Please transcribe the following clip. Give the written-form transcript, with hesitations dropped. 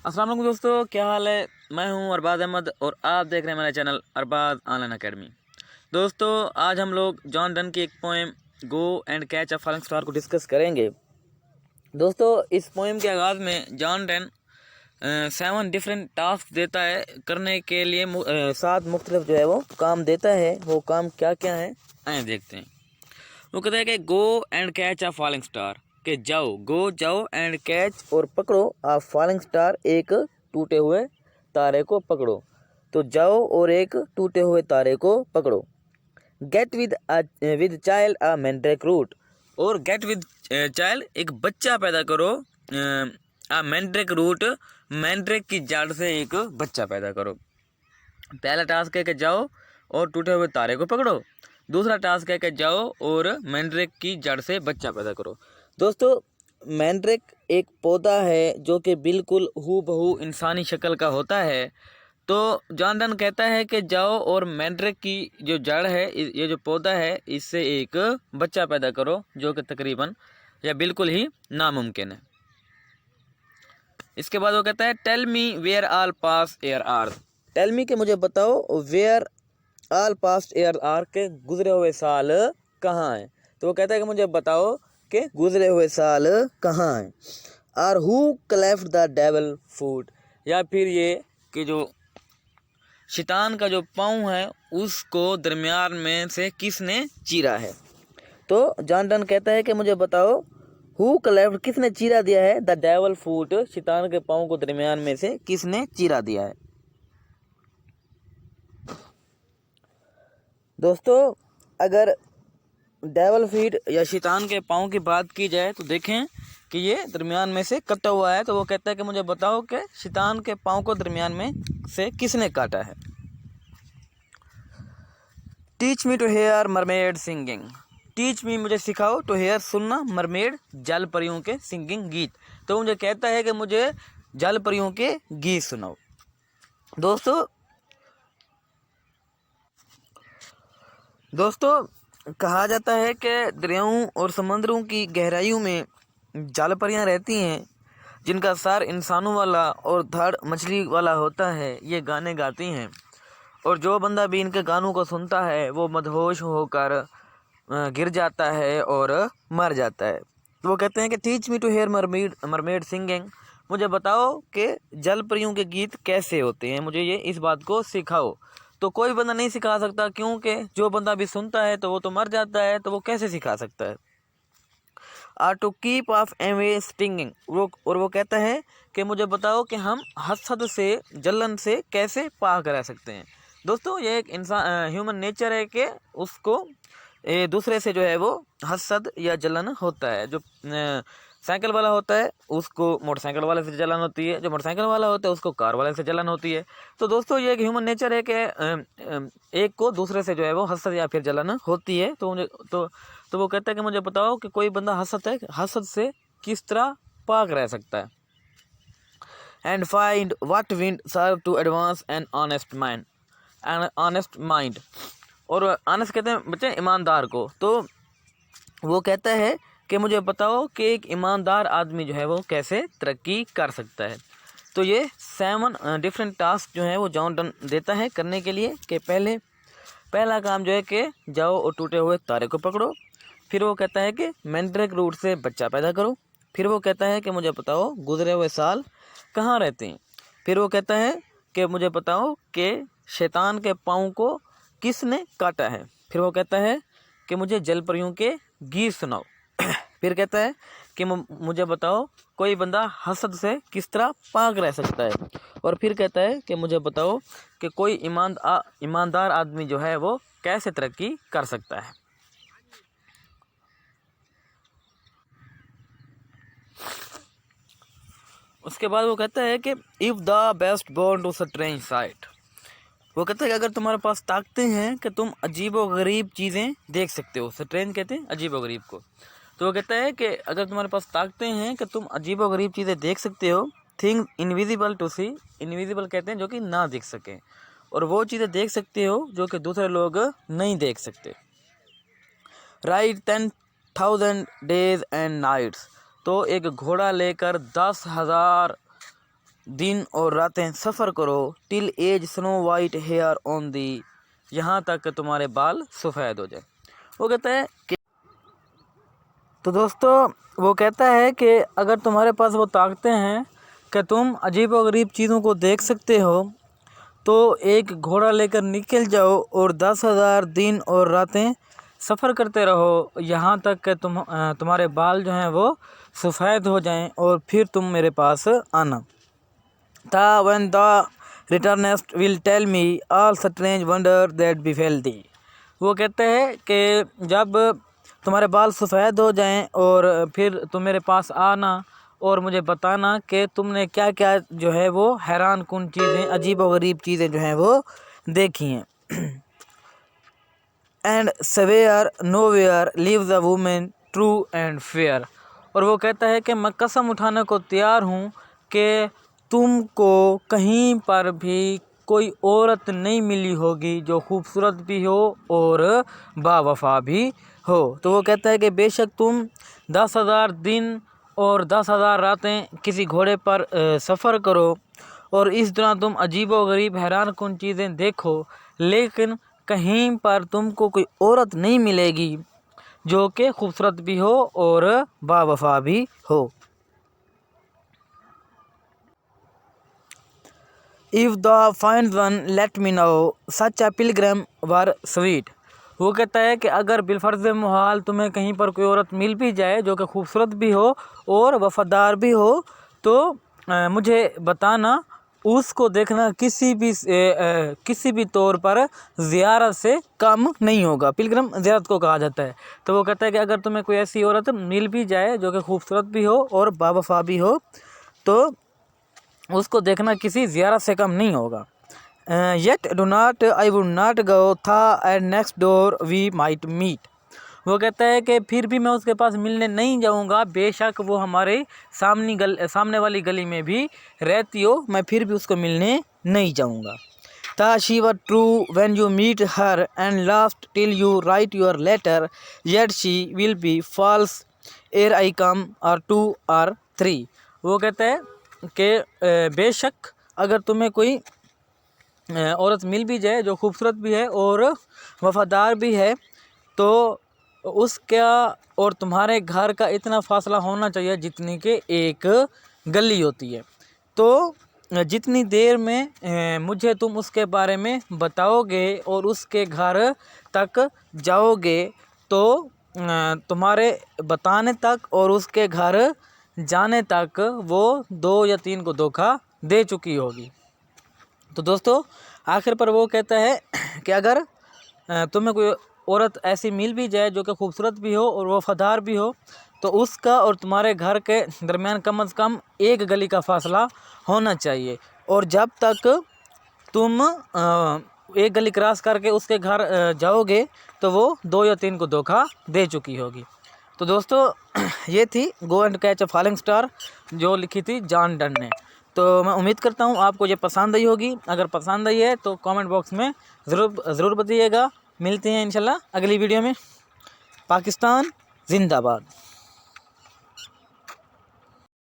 अस्सलाम वालेकुम दोस्तों, क्या हाल है। मैं हूं अरबाज अहमद और आप देख रहे हैं मेरा चैनल अरबाज ऑनलाइन एकेडमी। दोस्तों, आज हम लोग जॉन डन की एक poem go and catch a falling star को डिस्कस करेंगे। दोस्तों, इस पोएम के आगाज़ में जॉन डन 7 डिफरेंट टास्क देता है करने के लिए। 7 मुख्तलिफ जो है वो काम देता है। वो काम क्या क्या है आए देखते हैं। वो कहता है कि go and catch a falling star, के जाओ, गो जाओ एंड कैच और पकड़ो अ फॉलिंग स्टार, एक टूटे हुए तारे को पकड़ो। तो जाओ और एक टूटे हुए तारे को पकड़ो। Get with child a mandrake root, और गेट विद चाइल्ड एक बच्चा पैदा करो। अ मैंड्रेक रूट, मैंड्रेक की जड़ से एक बच्चा पैदा करो। पहला टास्क है कि जाओ और टूटे हुए तारे को पकड़ो। दूसरा टास्क है कि जाओ और मैंड्रेक की जड़ से बच्चा पैदा करो। दोस्तों, मैंड्रेक एक पौधा है जो कि बिल्कुल हूबहू इंसानी शक्ल का होता है। तो जॉन डन कहता है कि जाओ और मैंड्रेक की जो जड़ है, ये जो पौधा है, इससे एक बच्चा पैदा करो, जो कि तकरीबन या बिल्कुल ही नामुमकिन है। इसके बाद वो कहता है tell me where all past years are, tell me के मुझे बताओ where all past years are, के गुजरे हुए साल कहाँ हैं। तो वो कहता है कि मुझे बताओ कि गुजरे हुए साल कहाँ हैं। Or who cleft the devil foot, या फिर ये कि जो शैतान का जो पाँव है उसको दरमियान में से किसने चीरा है। तो जॉन डन कहता है कि मुझे बताओ हु क्लेफ्ट, किसने चीरा दिया है, द डेविल फूट, शैतान के पाँव को दरमियान में से किसने चीरा दिया है। दोस्तों, अगर डेवल फीट या शैतान के पाँव की बात की जाए तो देखें कि ये दरमियान में से कटा हुआ है। तो वो कहता है कि मुझे बताओ कि शैतान के पाँव को दरमियान में से किसने काटा है। Teach me to hear mermaid singing, teach me मुझे सिखाओ, टू हेयर सुनना, मरमेड जल परियों के, सिंगिंग गीत। तो मुझे कहता है कि मुझे जल परियों के गीत सुनाओ। दोस्तों कहा जाता है कि दरियाओं और समुद्रों की गहराइयों में जल परियां रहती हैं, जिनका सर इंसानों वाला और धड़ मछली वाला होता है। ये गाने गाती हैं और जो बंदा भी इनके गानों को सुनता है वो मदहोश होकर गिर जाता है और मर जाता है। तो वो कहते हैं कि teach me to hear mermaid singing, मुझे बताओ कि जल परियों के गीत कैसे होते हैं, मुझे ये इस बात को सिखाओ। तो कोई बंदा नहीं सिखा सकता, क्योंकि जो बंदा भी सुनता है तो वो तो मर जाता है, तो वो कैसे सिखा सकता है। आर टू कीप ऑफ एवे स्टिंगिंग, वो कहता है कि मुझे बताओ कि हम हसद से, जलन से कैसे पाक रह सकते हैं। दोस्तों, ये एक इंसान ह्यूमन नेचर है कि उसको दूसरे से जो है वो हसद या जलन होता है। जो साइकिल वाला होता है उसको मोटरसाइकिल वाले से जलन होती है, जो मोटरसाइकिल वाला होता है उसको कार वाले से जलन होती है। तो दोस्तों, ये एक ह्यूमन नेचर है कि एक को दूसरे से जो है वो हसद या फिर जलन होती है। तो मुझे तो वो कहता है कि मुझे बताओ कि कोई बंदा हसद से किस तरह पाक रह सकता है। And find what wind serve to advance an honest mind, और ऑनेस्ट कहते हैं बच्चे ईमानदार को। तो वो कहता है कि मुझे बताओ कि एक ईमानदार आदमी जो है वो कैसे तरक्की कर सकता है। तो ये 7 डिफरेंट टास्क जो है वो जॉन डन देता है करने के लिए। कि पहला काम जो है कि जाओ और टूटे हुए तारे को पकड़ो। फिर वो कहता है कि मैंड्रेक रूट से बच्चा पैदा करो। फिर वो कहता है कि मुझे बताओ गुजरे हुए साल कहाँ रहते हैं। फिर वो कहता है कि मुझे बताओ कि शैतान के पाँव को किसने काटा है। फिर वो कहता है कि मुझे जल परियों के गीत सुनाओ। फिर कहता है कि मुझे बताओ कोई बंदा हसद से किस तरह पाक रह सकता है। और फिर कहता है कि मुझे बताओ कि कोई ईमानदार आदमी जो है वो कैसे तरक्की कर सकता है। उसके बाद वो कहता है कि if the best born to strange sight, वो कहता है कि अगर तुम्हारे पास ताकतें हैं कि तुम अजीब व गरीब चीज़ें देख सकते हो। स्ट्रेंज कहते हैं अजीब व गरीब को। तो वो कहता है कि अगर तुम्हारे पास ताकतें हैं कि तुम अजीब व गरीब चीज़ें देख सकते हो। Things invisible to see, invisible कहते हैं जो कि ना दिख सकें, और वो चीज़ें देख सकते हो जो कि दूसरे लोग नहीं देख सकते। राइड 10,000 डेज एंड नाइट्स, तो एक घोड़ा लेकर 10,000 दिन और रातें सफ़र करो till age snow white hair on thee, यहाँ तक कि तुम्हारे बाल सफ़ेद हो जाए। वो कहता है कि तो दोस्तों वो कहता है कि अगर तुम्हारे पास वो ताकतें हैं कि तुम अजीब व गरीब चीज़ों को देख सकते हो तो एक घोड़ा लेकर निकल जाओ और 10,000 दिन और रातें सफ़र करते रहो, यहाँ तक कि तुम्हारे बाल जो हैं वो सफ़ेद हो जाएं और फिर तुम मेरे पास आना। था when the returnest will tell me all strange wonder that befell thee। वो कहते हैं कि जब तुम्हारे बाल सफ़ेद हो जाएं और फिर तुम मेरे पास आना और मुझे बताना कि तुमने क्या क्या जो है वो हैरान कुन चीज़ें, अजीब व गरीब चीज़ें जो हैं वो देखी हैं। And swear nowhere lives a woman true and fair. और वो कहता है कि मैं कसम उठाने को तैयार हूँ कि तुमको कहीं पर भी कोई औरत नहीं मिली होगी जो खूबसूरत भी हो और बावफा भी हो। तो वो कहता है कि बेशक तुम 10,000 दिन और 10,000 रातें किसी घोड़े पर सफ़र करो और इस दौरान तुम अजीब व गरीब हैरान कुन चीज़ें देखो, लेकिन कहीं पर तुमको कोई औरत नहीं मिलेगी जो कि खूबसूरत भी हो और बावफा भी हो। If the find one let me know such a pilgrim were sweet. वो कहता है कि अगर बिलफर्ज मुहाल तुम्हें कहीं पर कोई औरत मिल भी जाए जो कि खूबसूरत भी हो और वफादार भी हो तो मुझे बताना, उसको देखना किसी भी तौर पर ज़ियारत से कम नहीं होगा। पिलग्रम ज़ियारत को कहा जाता है। तो वो कहता है कि अगर तुम्हें कोई ऐसी औरत मिल भी जाए जो कि खूबसूरत भी हो और बावफा भी हो तो उसको देखना किसी ज़ियारत से कम नहीं होगा। Yet do not I would not go though and next door we might meet. वो कहता है कि फिर भी मैं उसके पास मिलने नहीं जाऊंगा, बेशक वो हमारे सामने वाली गली में भी रहती हो, मैं फिर भी उसको मिलने नहीं जाऊंगा। था she were true when you meet her and last till you write your letter, yet she will be false ere I कम और 2 और 3। वो कहता है कि बेशक अगर तुम्हें कोई औरत मिल भी जाए जो खूबसूरत भी है और वफादार भी है तो उसका और तुम्हारे घर का इतना फासला होना चाहिए जितनी कि एक गली होती है। तो जितनी देर में मुझे तुम उसके बारे में बताओगे और उसके घर तक जाओगे तो तुम्हारे बताने तक और उसके घर जाने तक वो 2 या 3 को धोखा दे चुकी होगी। तो दोस्तों आखिर पर वो कहता है कि अगर तुम्हें कोई औरत ऐसी मिल भी जाए जो कि खूबसूरत भी हो और वफादार भी हो तो उसका और तुम्हारे घर के दरमियान कम से कम एक गली का फासला होना चाहिए, और जब तक तुम एक गली क्रॉस करके उसके घर जाओगे तो वो 2 या 3 को धोखा दे चुकी होगी। तो दोस्तों ये थी go and catch a falling star जो लिखी थी जॉन डन ने। तो मैं उम्मीद करता हूँ आपको ये पसंद आई होगी। अगर पसंद आई है तो कमेंट बॉक्स में ज़रूर बताइएगा। मिलते हैं इंशाल्लाह अगली वीडियो में। पाकिस्तान जिंदाबाद।